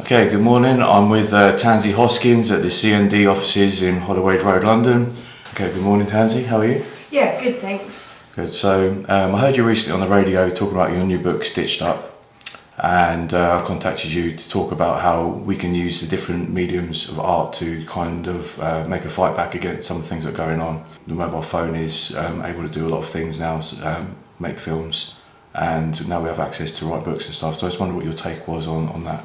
Okay, good morning. I'm with Tansy Hoskins at the CND offices in Holloway Road, London. Okay, good morning, Tansy. How are you? Yeah, good, thanks. Good. So, I heard you recently on the radio talking about your new book, Stitched Up, and I contacted you to talk about how we can use the different mediums of art to kind of make a fight back against some of the things that are going on. The mobile phone is able to do a lot of things now, make films, and now we have access to write books and stuff. So I just wondered what your take was on that.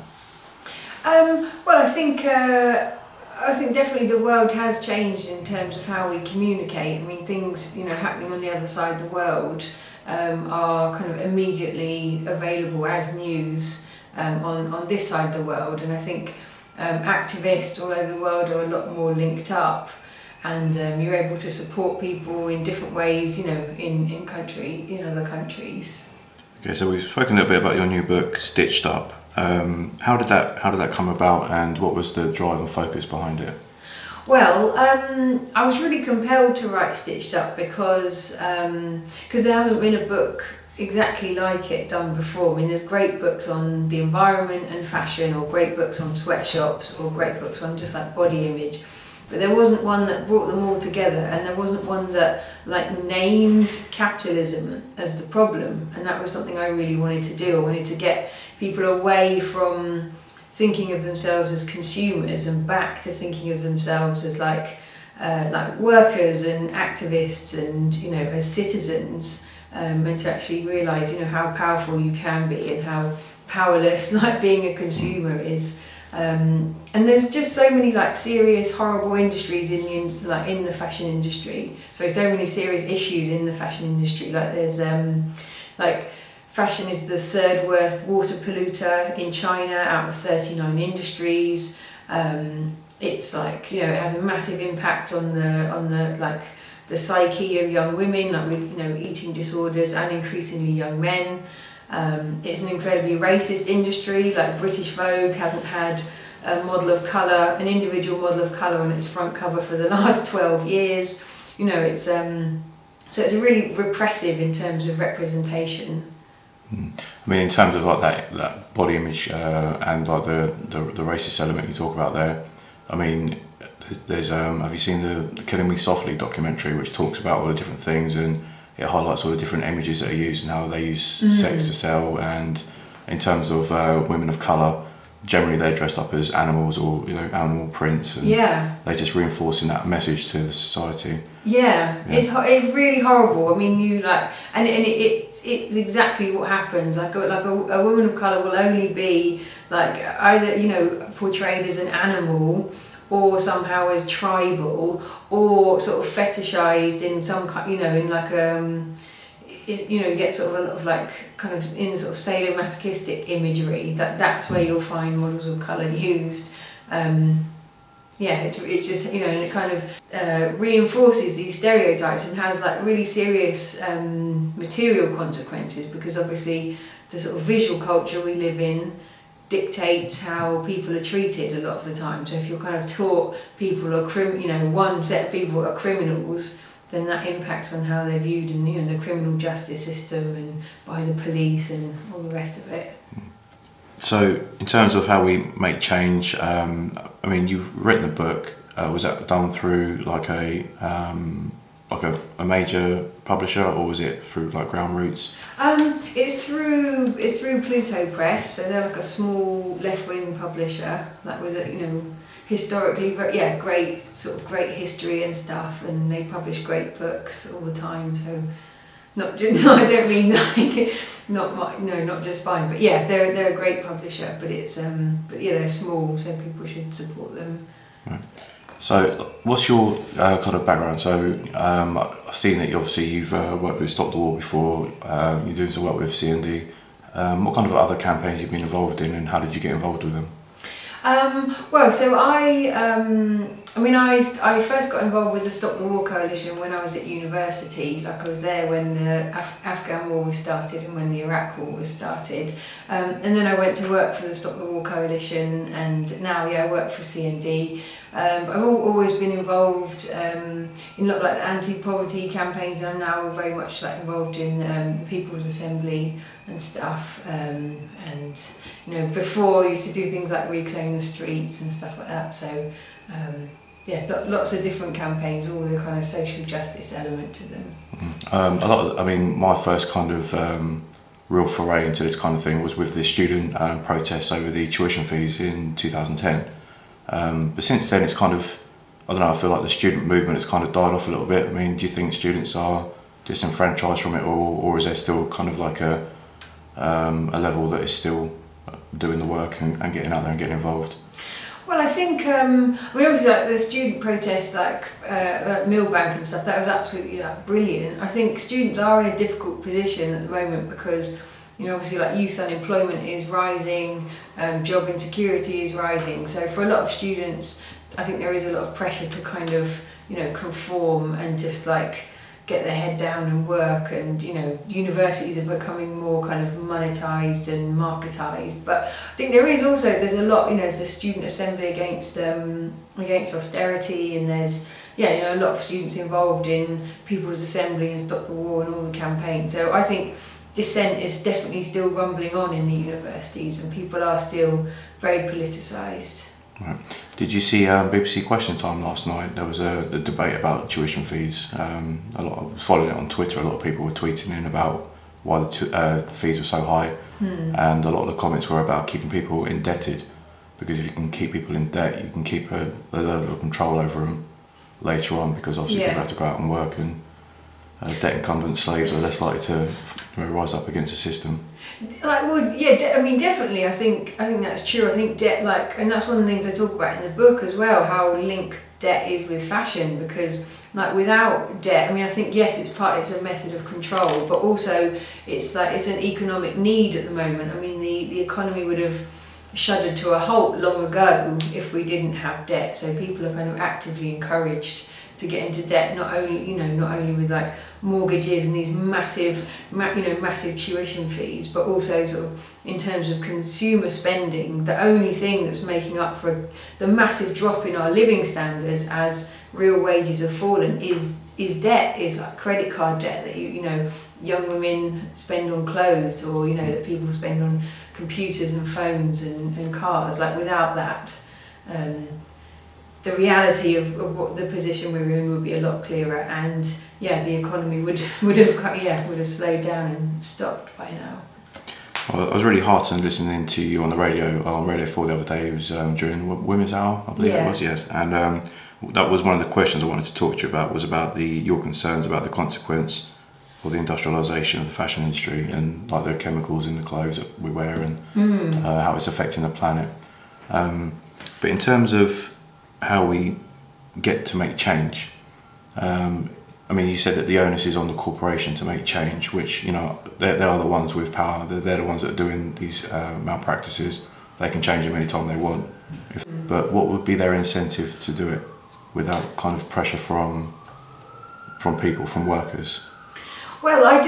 Well, I think definitely the world has changed in terms of how we communicate. I mean, things happening on the other side of the world are kind of immediately available as news on this side of the world, and I think activists all over the world are a lot more linked up, and you're able to support people in different ways, in other countries. Okay, so we've spoken a little bit about your new book, Stitched Up. How did that come about, and what was the drive and focus behind it? Well, I was really compelled to write Stitched Up because there hasn't been a book exactly like it done before. I mean, there's great books on the environment and fashion, or great books on sweatshops, or great books on just like body image. But there wasn't one that brought them all together, and there wasn't one that named capitalism as the problem. And that was something I really wanted to do. I wanted to get people away from thinking of themselves as consumers and back to thinking of themselves as like workers and activists and as citizens, and to actually realise how powerful you can be and how powerless being a consumer is. And there's just so many serious, horrible industries in the fashion industry. So many serious issues in the fashion industry. There's fashion is the third worst water polluter in China out of 39 industries. It's it has a massive impact on the psyche of young women, with eating disorders, and increasingly young men. It's an incredibly racist industry. British Vogue hasn't had a model of colour, an individual model of colour on its front cover for the last 12 years. So it's really repressive in terms of representation. I mean, in terms of that body image and the racist element you talk about there, I mean, there's have you seen the Killing Me Softly documentary, which talks about all the different things, and it highlights all the different images that are used and how they use sex to sell. And in terms of women of colour, generally they're dressed up as animals or animal prints, and they're just reinforcing that message to the society. Yeah. It's really horrible. I mean, it's exactly what happens. A woman of colour will only be either portrayed as an animal, or somehow as tribal, or sort of fetishized in some kind, you get sort of a lot of kind of in sort of sadomasochistic imagery. That's where you'll find models of colour used. It's just and it kind of reinforces these stereotypes and has really serious material consequences, because obviously the sort of visual culture we live in dictates how people are treated a lot of the time. So if you're kind of taught people are one set of people are criminals, then that impacts on how they're viewed in the criminal justice system and by the police and all the rest of it. So in terms of how we make change, I mean, you've written a book. Was that done through a major publisher, or was it through ground roots? It's through Pluto Press, so they're a small left-wing publisher, with historically great history and stuff, and they publish great books all the time. So I don't mean not just fine, but they're a great publisher, but they're small, so people should support them. Right. So, what's your kind of background? So, I've seen that you've worked with Stop the War before. You're doing some work with CND. What kind of other campaigns you've been involved in, and how did you get involved with them? I first got involved with the Stop the War Coalition when I was at university. I was there when the Afghan War was started and when the Iraq War was started. And then I went to work for the Stop the War Coalition, and now I work for CND. I've always been involved in a lot of the anti-poverty campaigns. I'm now very much involved in the People's Assembly and stuff, and before you used to do things like reclaim the streets and stuff like that. So lots of different campaigns, all with a kind of social justice element to them. My first kind of real foray into this kind of thing was with the student protests over the tuition fees in 2010. But since then, it's kind of, I don't know, I feel like the student movement has kind of died off a little bit. I mean, do you think students are disenfranchised from it, or is there still kind of like a level that is still doing the work and getting out there and getting involved? Well, I think, obviously, like the student protests, like Millbank and stuff, that was absolutely brilliant. I think students are in a difficult position at the moment because, obviously, like youth unemployment is rising, job insecurity is rising. So for a lot of students, I think there is a lot of pressure to kind of, conform and just like get their head down and work, and universities are becoming more kind of monetized and marketized. But I think there's a lot, there's the student assembly against austerity, and there's a lot of students involved in People's Assembly and Stop the War and all the campaigns. So I think dissent is definitely still rumbling on in the universities, and people are still very politicised. Right. Did you see BBC Question Time last night? There was a debate about tuition fees. I was following it on Twitter. A lot of people were tweeting in about why the fees were so high, and a lot of the comments were about keeping people indebted, because if you can keep people in debt, you can keep a level of control over them later on, because obviously people have to go out and work, and debt incumbent slaves are less likely to rise up against the system. Definitely. I think that's true. I think debt, and that's one of the things I talk about in the book as well, how linked debt is with fashion, because without debt, I think yes, it's a method of control, but also it's an economic need at the moment. The economy would have shuddered to a halt long ago if we didn't have debt. So people are kind of actively encouraged to get into debt, not only with mortgages and these massive tuition fees, but also sort of in terms of consumer spending. The only thing that's making up for the massive drop in our living standards as real wages have fallen is debt, is credit card debt that young women spend on clothes, or that people spend on computers and phones and cars. Without that, the reality of what the position we're in would be a lot clearer, and the economy would have slowed down and stopped by now. Well, I was really heartened listening to you on the radio, on Radio 4 the other day. It was during Women's Hour, I believe it was, yes. And that was one of the questions I wanted to talk to you about, was about your concerns about the consequence for the industrialisation of the fashion industry, and the chemicals in the clothes that we wear, and how it's affecting the planet. But in terms of how we get to make change, you said that the onus is on the corporation to make change, which they are the ones with power. They're the ones that are doing these malpractices. They can change them anytime they want. But what would be their incentive to do it without kind of pressure from people, from workers? Well, I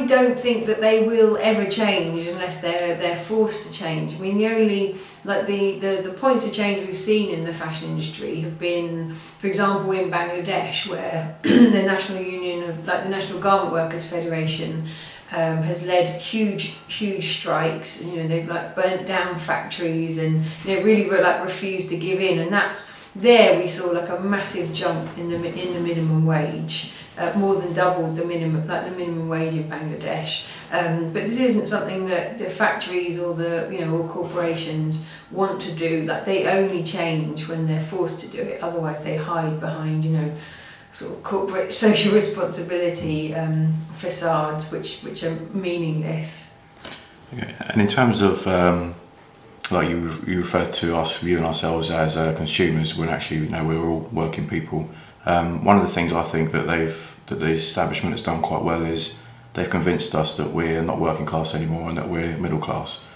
don't think that they will ever change unless they're forced to change. the only the points of change we've seen in the fashion industry have been, for example, in Bangladesh, where the National Union of the National Garment Workers Federation has led huge strikes. They've burnt down factories and really refused to give in, and we saw a massive jump in the minimum wage. More than doubled the minimum wage in Bangladesh. But this isn't something that the factories or or corporations want to do. They only change when they're forced to do it. Otherwise, they hide behind sort of corporate social responsibility facades, which are meaningless. Okay. And in terms of you referred to us viewing ourselves as consumers, when actually we're all working people. One of the things I think that the establishment has done quite well is they've convinced us that we're not working class anymore and that we're middle class.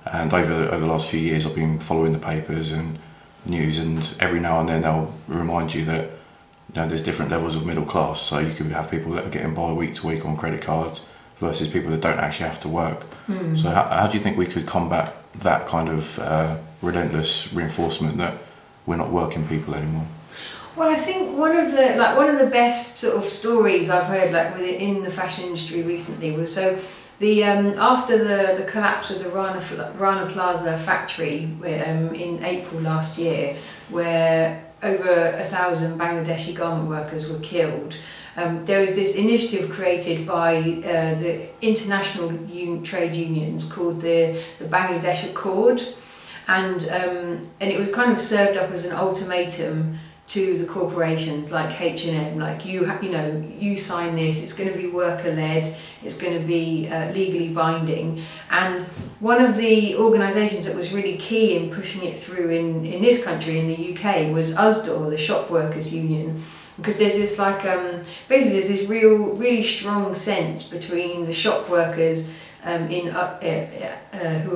And over the last few years, I've been following the papers and news, and every now and then they'll remind you that there's different levels of middle class. So you could have people that are getting by week to week on credit cards versus people that don't actually have to work. So how do you think we could combat that kind of relentless reinforcement that we're not working people anymore? Well, I think one of the best sort of stories I've heard within the fashion industry recently was, so After the collapse of the Rana Plaza factory in April last year, where over 1,000 Bangladeshi garment workers were killed, there was this initiative created by the international trade unions called the Bangladesh Accord, and it was kind of served up as an ultimatum to the corporations like H&M, like you sign this, it's going to be worker-led, it's going to be legally binding. And one of the organisations that was really key in pushing it through in this country, in the UK, was USDOR, the Shop Workers Union, because there's this basically there's this really strong sense between the shop workers who are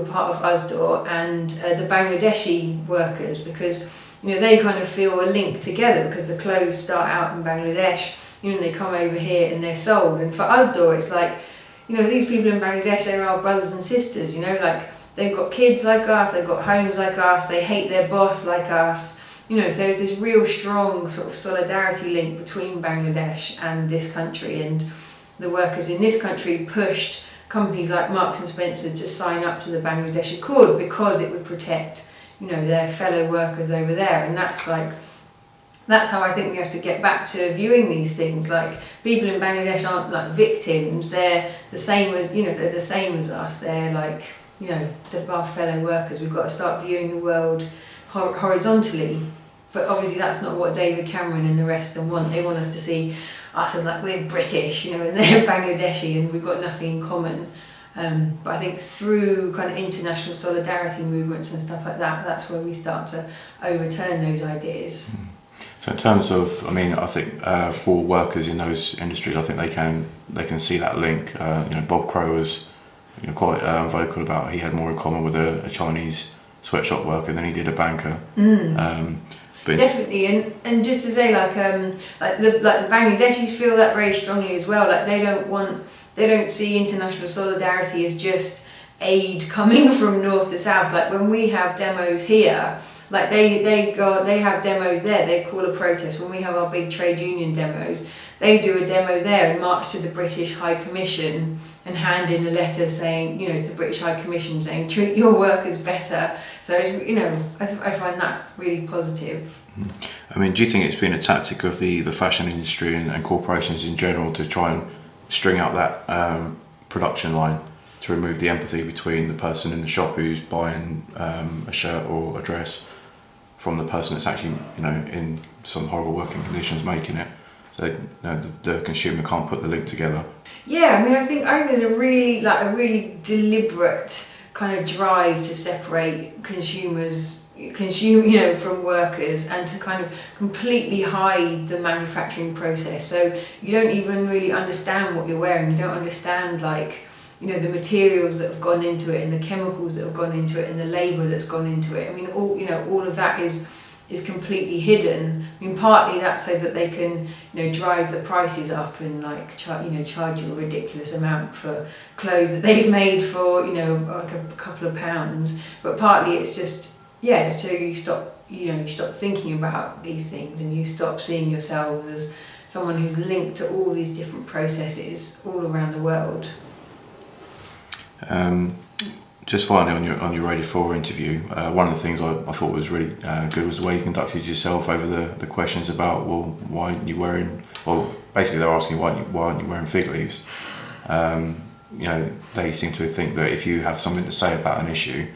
part of USDOR and the Bangladeshi workers, because they kind of feel a link together, because the clothes start out in Bangladesh, and they come over here and they're sold. And for USDOR, it's like, these people in Bangladesh, they're our brothers and sisters, like they've got kids like us, they've got homes like us, they hate their boss like us. So there's this real strong sort of solidarity link between Bangladesh and this country, and the workers in this country pushed companies like Marks and Spencer to sign up to the Bangladesh Accord because it would protect their fellow workers over there. And that's how I think we have to get back to viewing these things. Like, people in Bangladesh aren't like victims, they're the same as they're the same as us, they're like our fellow workers. We've got to start viewing the world horizontally, but obviously that's not what David Cameron and the rest of them want. They want us to see us as like we're British, and they're Bangladeshi and we've got nothing in common. But I think through kind of international solidarity movements and stuff like that, that's where we start to overturn those ideas. So in terms of, I think for workers in those industries, I think they can see that link. Bob Crow was quite vocal about he had more in common with a Chinese sweatshop worker than he did a banker. Definitely, and just to say, the Bangladeshis feel that very strongly as well. Like, they don't see international solidarity as just aid coming from north to south. Like, when we have demos here, like they have demos there, they call a protest. When we have our big trade union demos, they do a demo there and march to the British High Commission and hand in a letter saying, to the British High Commission saying, treat your workers better. So, I find that's really positive. Do you think it's been a tactic of the fashion industry and corporations in general to try and string out that production line to remove the empathy between the person in the shop who's buying a shirt or a dress from the person that's actually, in some horrible working conditions making it? So the consumer can't put the link together. Yeah, I think there's a really deliberate kind of drive to separate consumers from workers, and to kind of completely hide the manufacturing process. So you don't even really understand what you're wearing. You don't understand the materials that have gone into it, and the chemicals that have gone into it, and the labour that's gone into it. All of that is completely hidden. Partly that's so that they can drive the prices up and charge you a ridiculous amount for clothes that they've made for like a couple of pounds. But partly it's just so you stop thinking about these things, and you stop seeing yourselves as someone who's linked to all these different processes all around the world. Just finally, on your Radio 4 interview, one of the things I thought was really good was the way you conducted yourself over the questions about, why aren't you wearing, basically they're asking why aren't you wearing fig leaves. They seem to think that if you have something to say about an issue,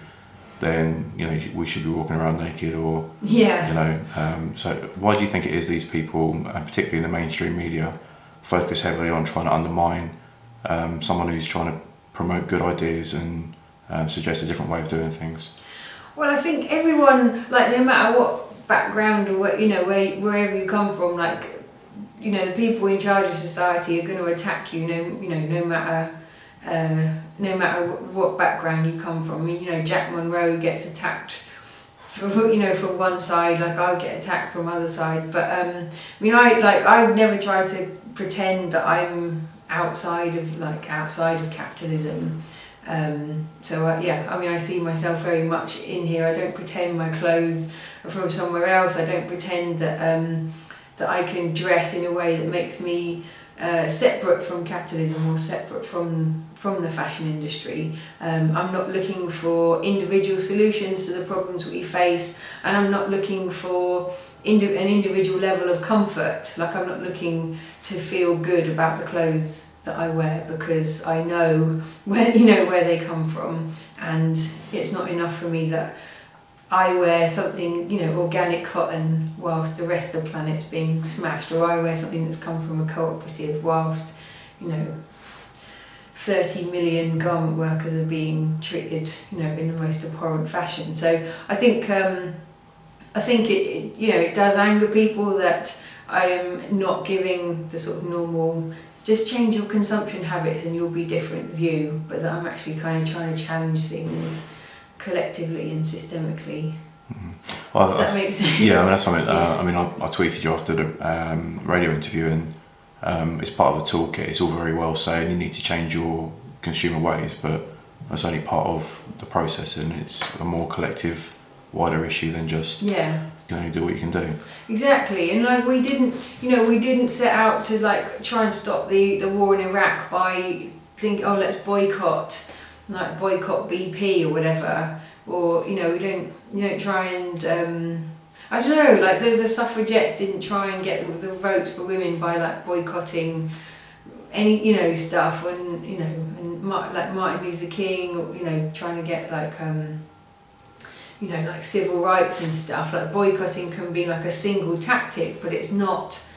then we should be walking around naked, or so why do you think it is these people, and particularly in the mainstream media, focus heavily on trying to undermine someone who's trying to promote good ideas and suggest a different way of doing things? Well, I think everyone, no matter what background or wherever you come from, the people in charge of society are going to attack you, no matter what background you come from. Jack Monroe gets attacked for one side, I'll get attacked from other side. But I never try to pretend that I'm outside of capitalism. I see myself very much in here. I don't pretend my clothes are from somewhere else. I don't pretend that I can dress in a way that makes me separate from capitalism or separate from the fashion industry. I'm not looking for individual solutions to the problems we face, and I'm not looking for an individual level of comfort. Like, I'm not looking to feel good about the clothes that I wear, because I know where they come from, and it's not enough for me that I wear something, organic cotton whilst the rest of the planet's being smashed, or I wear something that's come from a cooperative whilst, 30 million garment workers are being treated, in the most abhorrent fashion. So I think it does anger people that I am not giving the sort of normal, just change your consumption habits and you'll be different view, but that I'm actually kind of trying to challenge things collectively and systemically. Well, does that make sense? Yeah, that's something. I tweeted you after the radio interview, and it's part of the toolkit. It's all very well saying you need to change your consumer ways, but that's only part of the process, and it's a more collective, wider issue than just you can only do what you can do. Exactly, and we didn't set out to try and stop the war in Iraq by thinking, let's boycott BP or whatever, or we don't try and I don't know, the suffragettes didn't try and get the votes for women by boycotting any stuff, and Martin Luther King, trying to get civil rights and stuff. Boycotting can be a single tactic, but it's not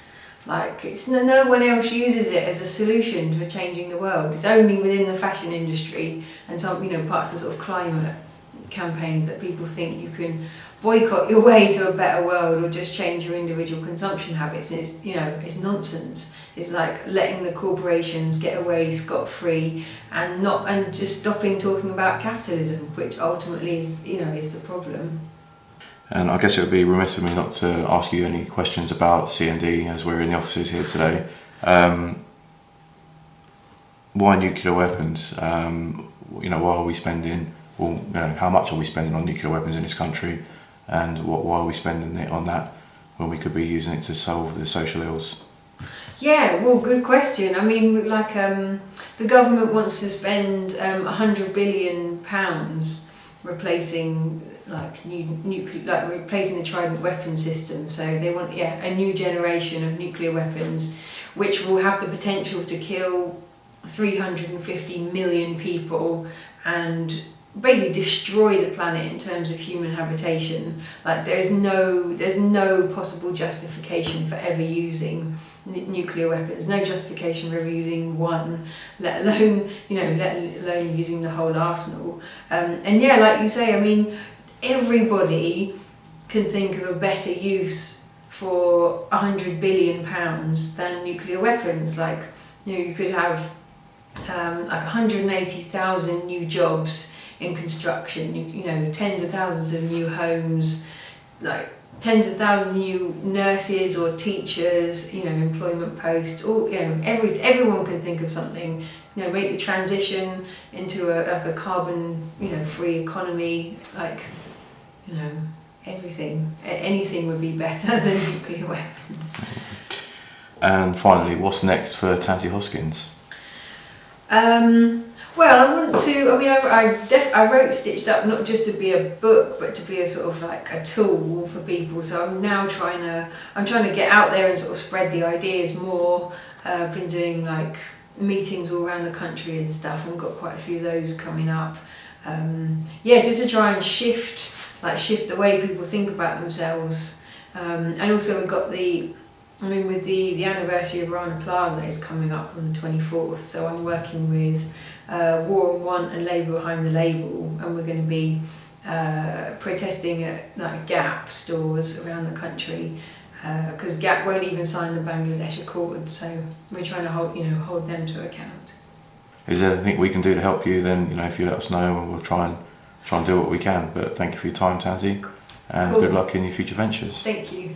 no one else uses it as a solution for changing the world. It's only within the fashion industry and some parts of sort of climate campaigns that people think you can boycott your way to a better world or just change your individual consumption habits. And it's nonsense. It's letting the corporations get away scot-free and just stopping talking about capitalism, which ultimately is the problem. And I guess it would be remiss of me not to ask you any questions about CND as we're in the offices here today. Why nuclear weapons? Why are we spending? How much are we spending on nuclear weapons in this country, and why are we spending it on that when we could be using it to solve the social ills? Yeah, well, good question. I mean, the government wants to spend £100 billion replacing replacing the Trident weapon system. So they want a new generation of nuclear weapons, which will have the potential to kill 350 million people and basically destroy the planet in terms of human habitation. There's no possible justification for ever using nuclear weapons. No justification for ever using one, let alone using the whole arsenal. Like you say, I mean, everybody can think of a better use for £100 billion than nuclear weapons. You could have 180,000 new jobs in construction, tens of thousands of new homes, tens of thousands of new nurses or teachers, employment posts, everyone can think of something, make the transition into a carbon, free economy, anything would be better than nuclear weapons. And finally, what's next for Tansy Hoskins? Well, I want to. I mean, I wrote Stitched Up not just to be a book, but to be a sort of a tool for people. So I'm now trying to get out there and sort of spread the ideas more. I've been doing meetings all around the country and stuff, and we've got quite a few of those coming up. Just to try and shift the way people think about themselves. And also we've got with the anniversary of Rana Plaza is coming up on the 24th, so I'm working with War on Want and Labour Behind the Label, and we're going to be protesting at Gap stores around the country because Gap won't even sign the Bangladesh Accord, so we're trying to hold them to account. Is there anything we can do to help you? Then if you let us know, and we'll try and do what we can. But thank you for your time, Tansy, and Cool. Good luck in your future ventures. Thank you.